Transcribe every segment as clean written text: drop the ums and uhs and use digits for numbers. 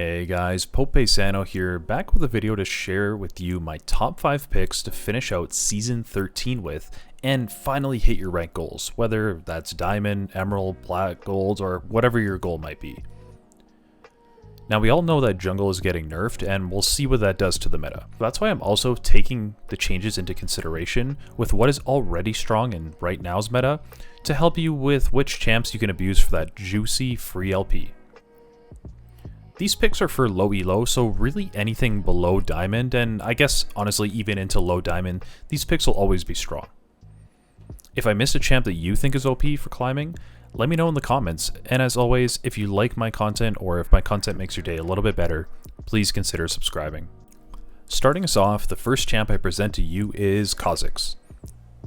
Hey guys, Pope Sano here, back with a video to share with you my top 5 picks to finish out Season 13 with and finally hit your rank goals, whether that's Diamond, Emerald, Plat, Gold, or whatever your goal might be. Now we all know that jungle is getting nerfed and we'll see what that does to the meta. That's why I'm also taking the changes into consideration with what is already strong in right now's meta to help you with which champs you can abuse for that juicy free LP. These picks are for low elo, so really anything below diamond, and I guess honestly even into low diamond, these picks will always be strong. If I missed a champ that you think is OP for climbing, let me know in the comments, and as always, if you like my content or if my content makes your day a little bit better, please consider subscribing. Starting us off, the first champ I present to you is Kha'zix.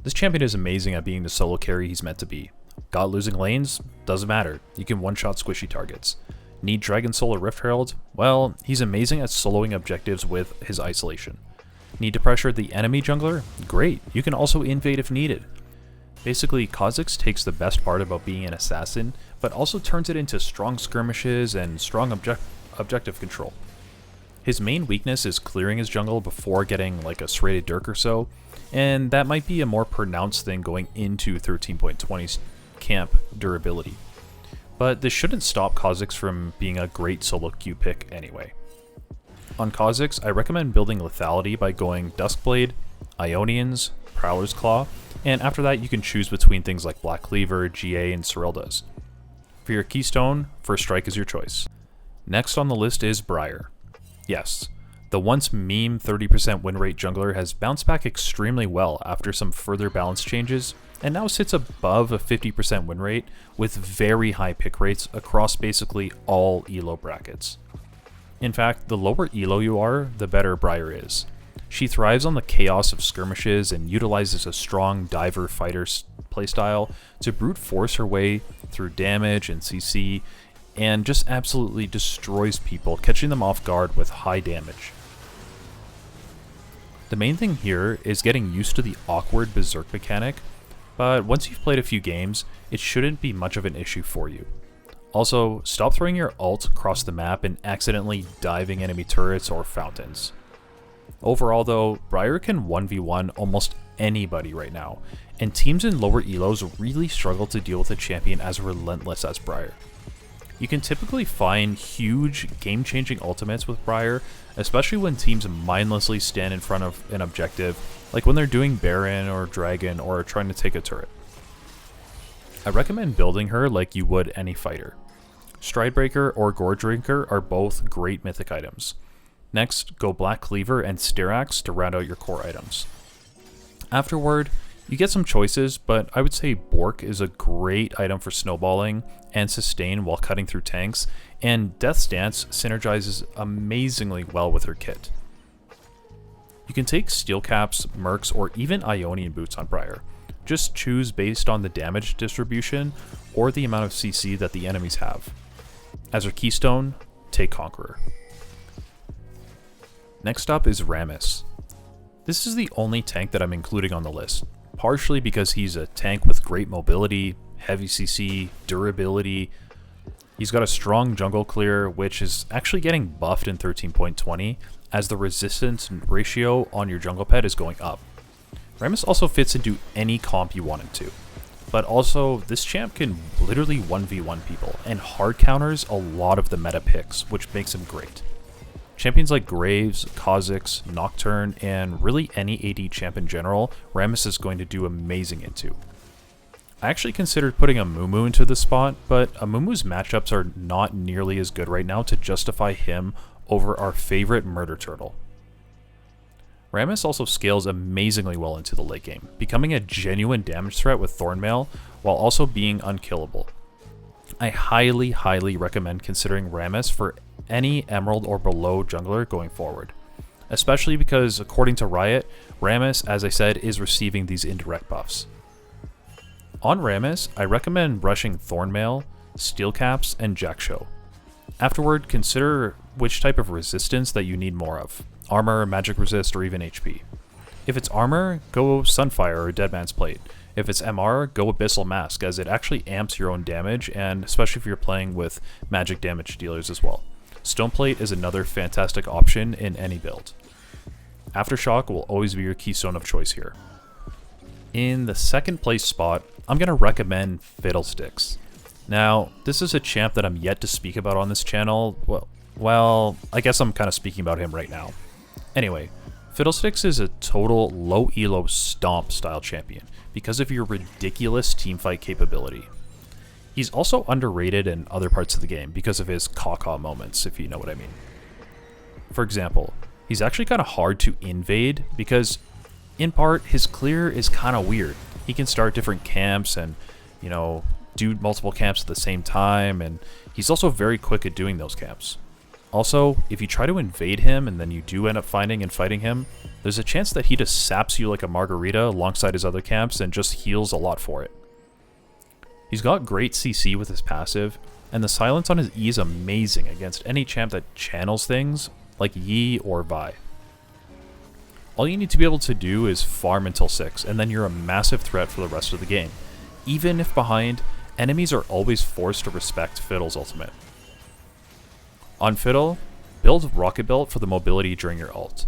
This champion is amazing at being the solo carry he's meant to be. Got losing lanes? Doesn't matter, you can one-shot squishy targets. Need Dragon Soul or Rift Herald? Well, he's amazing at soloing objectives with his isolation. Need to pressure the enemy jungler? Great, you can also invade if needed. Basically, Kha'zix takes the best part about being an assassin, but also turns it into strong skirmishes and strong objective control. His main weakness is clearing his jungle before getting like a serrated dirk or so, and that might be a more pronounced thing going into 13.20's camp durability. But this shouldn't stop Kha'zix from being a great solo queue pick anyway. On Kha'zix, I recommend building lethality by going Duskblade, Ionians, Prowler's Claw, and after that you can choose between things like Black Cleaver, GA, and Serylda's. For your keystone, First Strike is your choice. Next on the list is Briar. Yes, the once meme 30% win rate jungler has bounced back extremely well after some further balance changes, and now sits above a 50% win rate with very high pick rates across basically all elo brackets. In fact, the lower elo you are, the better Briar is. She thrives on the chaos of skirmishes and utilizes a strong diver fighter playstyle to brute force her way through damage and CC, and just absolutely destroys people, catching them off guard with high damage. The main thing here is getting used to the awkward berserk mechanic, but once you've played a few games, it shouldn't be much of an issue for you. Also, stop throwing your ult across the map and accidentally diving enemy turrets or fountains. Overall though, Briar can 1v1 almost anybody right now, and teams in lower elos really struggle to deal with a champion as relentless as Briar. You can typically find huge game-changing ultimates with Briar, especially when teams mindlessly stand in front of an objective, like when they're doing Baron or Dragon or trying to take a turret. I recommend building her like you would any fighter. Stridebreaker or Gore Drinker are both great mythic items. Next, go Black Cleaver and Styrax to round out your core items. Afterward, you get some choices, but I would say Bork is a great item for snowballing and sustain while cutting through tanks, and Death's Dance synergizes amazingly well with her kit. You can take Steel Caps, Mercs, or even Ionian Boots on Briar. Just choose based on the damage distribution or the amount of CC that the enemies have. As her keystone, take Conqueror. Next up is Rammus. This is the only tank that I'm including on the list, partially because he's a tank with great mobility, heavy CC, durability. He's got a strong jungle clear, which is actually getting buffed in 13.20 as the resistance ratio on your jungle pet is going up. Rammus also fits into any comp you want him to, but also this champ can literally 1v1 people and hard counters a lot of the meta picks, which makes him great. Champions like Graves, Kha'zix, Nocturne, and really any AD champ in general, Rammus is going to do amazing into. I actually considered putting a Mumu into this spot, but a Mumu's matchups are not nearly as good right now to justify him over our favorite Murder Turtle. Rammus also scales amazingly well into the late game, becoming a genuine damage threat with Thornmail while also being unkillable. I highly recommend considering Rammus for any Emerald or below jungler going forward, especially because according to Riot, Rammus, as I said, is receiving these indirect buffs. On Rammus, I recommend rushing Thornmail, Steel Caps, and Jackshow. Afterward, consider which type of resistance that you need more of, armor, magic resist, or even HP. If it's armor, go Sunfire or Deadman's Plate. If it's MR, go Abyssal Mask, as it actually amps your own damage, and especially if you're playing with magic damage dealers as well. Stoneplate is another fantastic option in any build. Aftershock will always be your keystone of choice here. In the second place spot, I'm going to recommend Fiddlesticks. Now, this is a champ that I'm yet to speak about on this channel. Well, I guess I'm kind of speaking about him right now. Anyway, Fiddlesticks is a total low elo stomp style champion because of your ridiculous teamfight capability. He's also underrated in other parts of the game because of his caw-caw moments, if you know what I mean. For example, he's actually kind of hard to invade because, in part, his clear is kind of weird. He can start different camps and, you know, do multiple camps at the same time, and he's also very quick at doing those camps. Also, if you try to invade him and then you do end up finding and fighting him, there's a chance that he just saps you like a margarita alongside his other camps and just heals a lot for it. He's got great CC with his passive, and the silence on his E is amazing against any champ that channels things like Yi or Vi. All you need to be able to do is farm until 6, and then you're a massive threat for the rest of the game. Even if behind, enemies are always forced to respect Fiddle's ultimate. On Fiddle, build Rocket Belt for the mobility during your ult,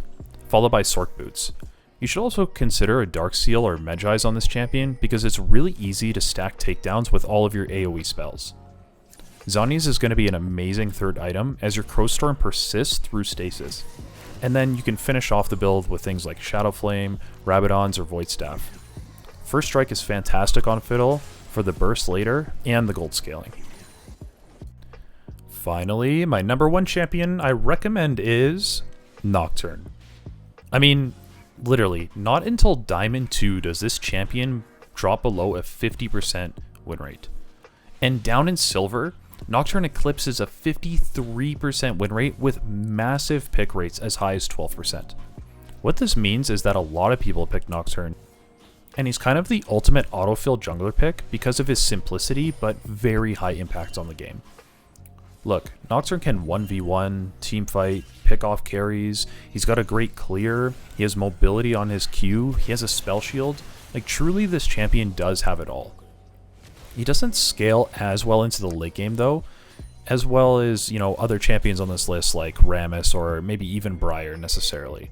followed by Sork Boots. You should also consider a Dark Seal or Medjai's on this champion because it's really easy to stack takedowns with all of your AoE spells. Zhonya's is going to be an amazing third item as your Crowstorm persists through stasis. And then you can finish off the build with things like Shadow Flame, Rabadons, or Void Staff. First Strike is fantastic on Fiddle for the burst later and the gold scaling. Finally, my number one champion I recommend is Nocturne. I mean, literally, not until Diamond 2 does this champion drop below a 50% win rate. And down in Silver, Nocturne eclipses a 53% win rate with massive pick rates as high as 12%. What this means is that a lot of people pick Nocturne, and he's kind of the ultimate autofill jungler pick because of his simplicity but very high impact on the game. Look, Nocturne can 1v1, teamfight, pick off carries, he's got a great clear, he has mobility on his Q, he has a spell shield. Like, truly this champion does have it all. He doesn't scale as well into the late game though, as well as, you know, other champions on this list like Rammus or maybe even Briar necessarily.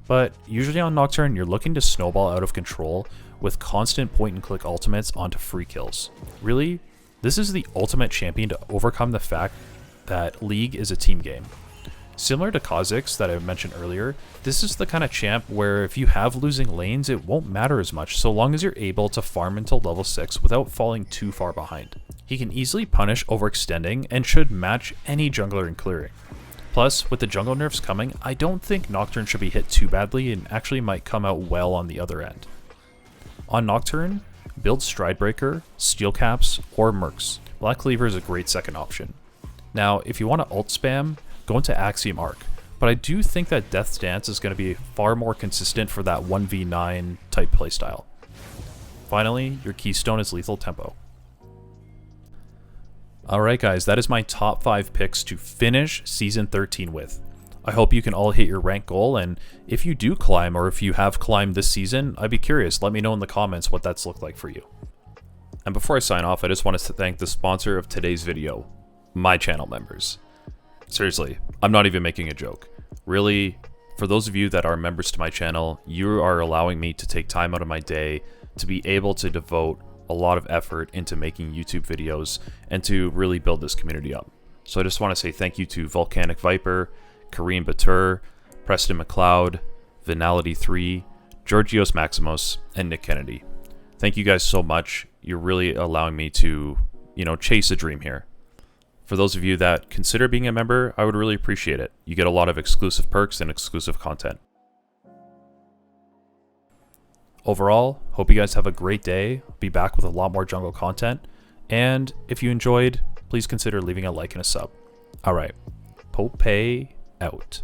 But usually on Nocturne, you're looking to snowball out of control with constant point and click ultimates onto free kills. Really, this is the ultimate champion to overcome the fact that League is a team game. Similar to Kha'zix that I mentioned earlier, this is the kind of champ where if you have losing lanes, it won't matter as much so long as you're able to farm until level 6 without falling too far behind. He can easily punish overextending and should match any jungler in clearing. Plus, with the jungle nerfs coming, I don't think Nocturne should be hit too badly and actually might come out well on the other end. On Nocturne, build Stridebreaker, Steel Caps, or Mercs. Black Cleaver is a great second option. Now, if you want to ult spam, go into Axiom Arc, but I do think that Death's Dance is going to be far more consistent for that 1v9 type playstyle. Finally, your keystone is Lethal Tempo. Alright guys, that is my top 5 picks to finish Season 13 with. I hope you can all hit your rank goal, and if you do climb or if you have climbed this season, I'd be curious, let me know in the comments what that's looked like for you. And before I sign off, I just want to thank the sponsor of today's video, my channel members. Seriously, I'm not even making a joke. Really, for those of you that are members to my channel, you are allowing me to take time out of my day to be able to devote a lot of effort into making YouTube videos and to really build this community up. So I just want to say thank you to Volcanic Viper, Kareem Batur, Preston McLeod, Vinality3, Georgios Maximus, and Nick Kennedy. Thank you guys so much. You're really allowing me to, chase a dream here. For those of you that consider being a member, I would really appreciate it. You get a lot of exclusive perks and exclusive content. Overall, hope you guys have a great day. Be back with a lot more jungle content. And if you enjoyed, please consider leaving a like and a sub. Alright, Pope out.